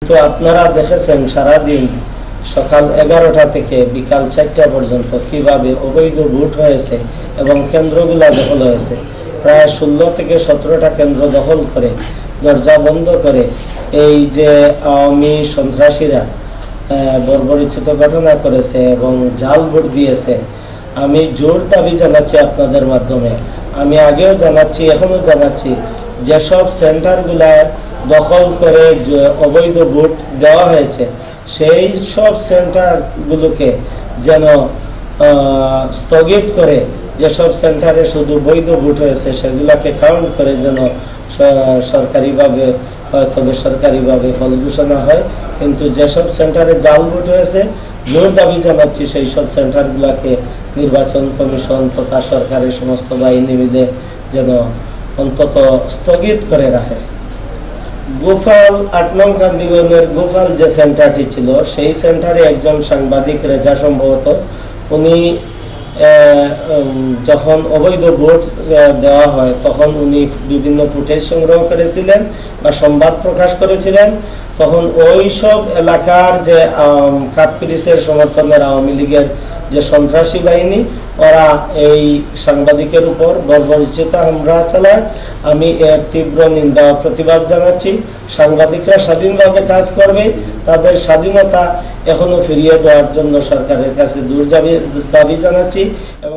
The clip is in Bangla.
তো আপনারা দেখেছেন সারাদিন সকাল 11টা থেকে বিকাল 4টা পর্যন্ত কিভাবে অবৈধ ভোট হয়েছে এবং কেন্দ্রগুলা দখল হয়েছে। প্রায় 16 থেকে 17টা কেন্দ্র দখল করে দরজা বন্ধ করে এই যে আওয়ামী সন্ত্রাসীরা বর্বরোচিত ঘটনা করেছে এবং জাল ভোট দিয়েছে। আমি জোর দাবি জানাচ্ছি আপনাদের মাধ্যমে, আমি আগেও জানাচ্ছি এখনও জানাচ্ছি, যেসব সেন্টারগুলা দখল করে অবৈধ ভোট দেওয়া হয়েছে সেই সব সেন্টারগুলোকে যেন স্থগিত করে, যেসব সেন্টারে শুধু বৈধ ভোট হয়েছে সেগুলোকে কাউন্ট করে যেন সরকারিভাবে হয়তো বেসরকারিভাবে ফল ঘোষণা হয়। কিন্তু যেসব সেন্টারে জাল ভোট হয়েছে জোর দাবি জানাচ্ছি সেই সব সেন্টারগুলোকে নির্বাচন কমিশন তথা সরকারের সমস্ত বাহিনী মিলে যেন অন্তত স্থগিত করে রাখে। গোফাল 8 নং কান্দিগঞ্জের গোফাল যে সেন্টারটি ছিল সেই সেন্টারে একজন সাংবাদিক রেজা সম্ভবত উনি যখন অবৈধ ভোট দেওয়া হয় তখন উনি বিভিন্ন ফুটেজ সংগ্রহ করেছিলেন বা সংবাদ প্রকাশ করেছিলেন। তখন ওই সব এলাকার যে কাঠপিরিসের সমর্থনের আওয়ামী লীগের যে সন্ত্রাসী বাহিনী ওরা এই সাংবাদিকের উপর বর্বরোচিত হামলা চালায়। আমি এর তীব্র নিন্দা প্রতিবাদ জানাচ্ছি। সাংবাদিকরা স্বাধীনভাবে কাজ করবে, তাদের স্বাধীনতা এখনো ফিরিয়ে দেওয়ার জন্য সরকারের কাছে দাবি জানাচ্ছি এবং